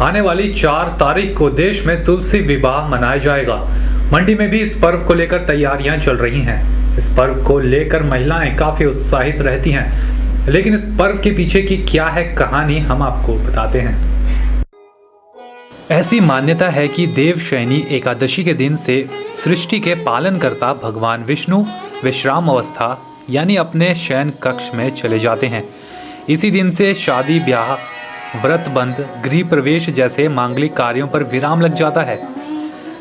आने वाली 4 तारीख को देश में तुलसी विवाह मनाया जाएगा। मंडी में भी इस पर्व को लेकर तैयारियां चल रही हैं। इस पर्व को लेकर महिलाएं काफी उत्साहित रहती हैं, लेकिन इस पर्व के पीछे की क्या है कहानी, हम आपको बताते हैं। ऐसी मान्यता है कि देवशयनी एकादशी के दिन से सृष्टि के पालनकर्ता भगवान विष्णु विश्राम अवस्था यानी अपने शयन कक्ष में चले जाते हैं। इसी दिन से शादी, ब्याह, व्रत बंध, गृह प्रवेश जैसे मांगलिक कार्यों पर विराम लग जाता है।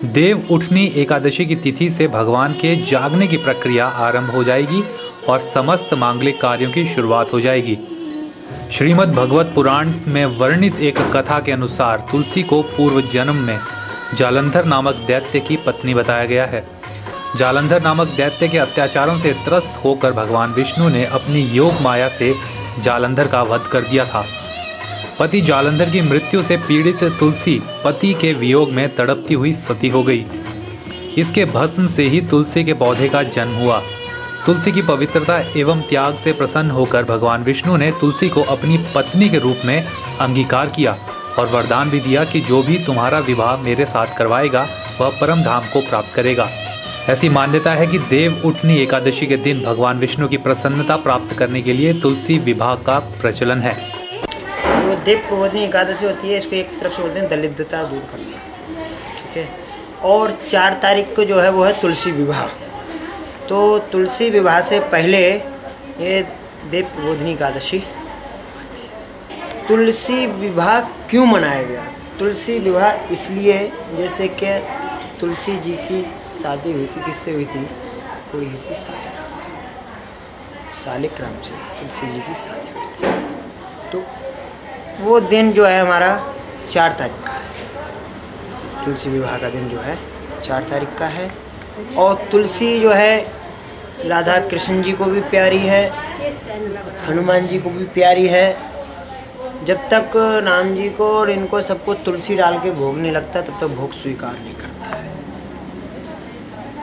देव उठनी एकादशी की तिथि से भगवान के जागने की प्रक्रिया आरंभ हो जाएगी और समस्त मांगलिक कार्यों की शुरुआत हो जाएगी। श्रीमद् भगवत पुराण में वर्णित एक कथा के अनुसार तुलसी को पूर्व जन्म में जालंधर नामक दैत्य की पत्नी बताया गया है। जालंधर नामक दैत्य के अत्याचारों से त्रस्त होकर भगवान विष्णु ने अपनी योग माया से जालंधर का वध कर दिया था। पति जालंधर की मृत्यु से पीड़ित तुलसी पति के वियोग में तड़पती हुई सती हो गई। इसके भस्म से ही तुलसी के पौधे का जन्म हुआ। तुलसी की पवित्रता एवं त्याग से प्रसन्न होकर भगवान विष्णु ने तुलसी को अपनी पत्नी के रूप में अंगीकार किया और वरदान भी दिया कि जो भी तुम्हारा विवाह मेरे साथ करवाएगा वह परम धाम को प्राप्त करेगा। ऐसी मान्यता है कि देव उठनी एकादशी के दिन भगवान विष्णु की प्रसन्नता प्राप्त करने के लिए तुलसी विवाह का प्रचलन है। जो देव प्रबोधिनी एकादशी होती है, इसको एक तरफ से बोलते हैं दरिद्रता दूर करना, ठीक है। और 4 तारीख को जो है वो है तुलसी विवाह। तो तुलसी विवाह से पहले ये देव प्रबोधिनी एकादशी। तुलसी विवाह क्यों मनाया गया? तुलसी विवाह इसलिए, जैसे कि तुलसी जी की शादी हुई थी, किससे हुई थी? हुई थी शालिग्राम से। शालिग्राम से तुलसी जी की शादी हुई थी। तो वो दिन जो है हमारा 4 तारीख का है। तुलसी विवाह का दिन जो है 4 तारीख का है। और तुलसी जो है राधा कृष्ण जी को भी प्यारी है, हनुमान जी को भी प्यारी है। जब तक राम जी को और इनको सबको तुलसी डाल के भोग नहीं लगता तब तक भोग स्वीकार नहीं करता है।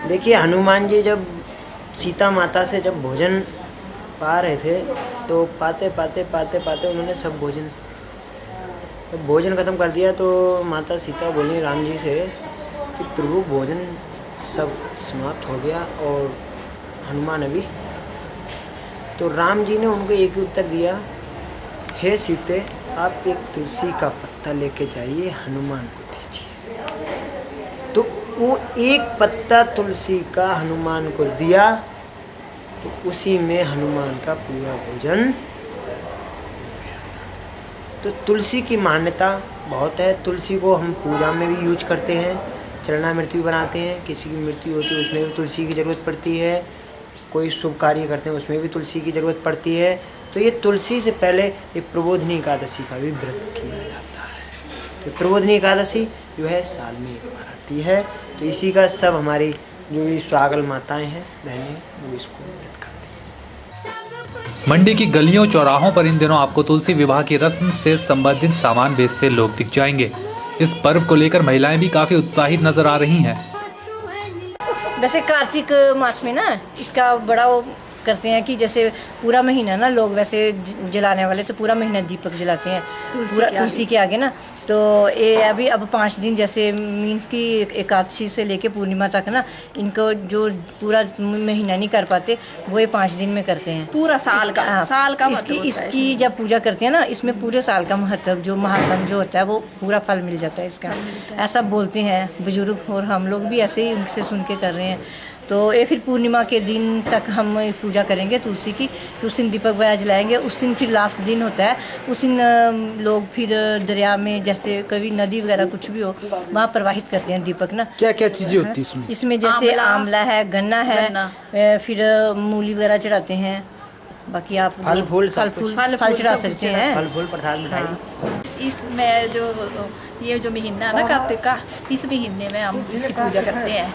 देखिए, हनुमान जी जब सीता माता से जब भोजन पा रहे थे तो पाते पाते उन्होंने सब भोजन ख़त्म कर दिया। तो माता सीता बोली राम जी से कि प्रभु भोजन सब समाप्त हो गया और हनुमान अभी। तो राम जी ने उनको एक ही उत्तर दिया, हे सीते, आप एक तुलसी का पत्ता लेके जाइए, हनुमान को दीजिए। तो वो एक पत्ता तुलसी का हनुमान को दिया, तो उसी में हनुमान का पूरा भोजन। तो तुलसी की मान्यता बहुत है। तुलसी को हम पूजा में भी यूज करते हैं, चरणामृत्यु बनाते हैं। किसी की मृत्यु होती है उसमें भी तुलसी की ज़रूरत पड़ती है। कोई शुभ कार्य करते हैं उसमें भी तुलसी की ज़रूरत पड़ती है। तो ये तुलसी से पहले ये प्रबोधिनी एकादशी का भी व्रत किया जाता है। तो प्रबोधिनी एकादशी जो है साल में एक बार आती है। तो इसी का सब हमारी जो भी स्वागल माताएँ हैं, बहनें, वो इसको व्रत करती हैं। मंडी की गलियों चौराहों पर इन दिनों आपको तुलसी विवाह की रस्म से संबंधित सामान बेचते लोग दिख जाएंगे। इस पर्व को लेकर महिलाएं भी काफी उत्साहित नजर आ रही हैं। वैसे कार्तिक मास में ना इसका बड़ा वो करते हैं कि जैसे पूरा महीना ना लोग वैसे जलाने वाले तो पूरा महीना दीपक जलाते हैं पूरा तुलसी के आगे ना। तो ये अभी अब 5 दिन जैसे मीन्स की एकादशी से लेके पूर्णिमा तक ना, इनको जो पूरा महीना नहीं कर पाते वो ये 5 दिन में करते हैं। पूरा साल का इसकी जब पूजा करते हैं ना, इसमें पूरे साल का महात्म जो होता है वो पूरा फल मिल जाता है इसका, ऐसा बोलते हैं बुजुर्ग। और हम लोग भी ऐसे ही उनसे सुन के कर रहे हैं। तो ये फिर पूर्णिमा के दिन तक हम पूजा करेंगे तुलसी की। उस दिन दीपक वगैरह जलाएंगे। उस दिन फिर लास्ट दिन होता है, उस दिन लोग फिर दरिया में, जैसे कभी नदी वगैरह कुछ भी हो, वहाँ प्रवाहित करते हैं दीपक ना। क्या क्या चीज़ें होती है इसमें? इसमें जैसे आंवला है, गन्ना है, फिर मूली वगैरह चढ़ाते हैं। बाकी आप फल फूल चढ़ा सकते हैं। फल फूल प्रसाद मिठाई। इसमें ये जो महीना है ना कार्तिक का, इस महीने में हम इसकी पूजा करते हैं।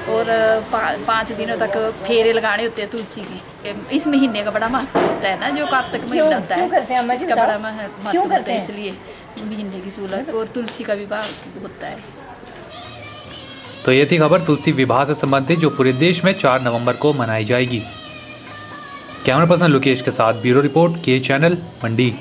और 5 दिनों तक फेरे लगाने होते हैं तुलसी की। इस महीने का बड़ा महत्व होता है ना, जो कार्तिक महीना होता है इसका बड़ा महत्व होता है, इसलिए महीने की सूलत और तुलसी का विवाह होता है। तो ये थी खबर तुलसी विवाह से संबंधित, जो पूरे देश में 4 नवंबर को मनाई जाएगी। कैमरा पर्सन लोकेश के साथ ब्यूरो रिपोर्ट, के चैनल, मंडी।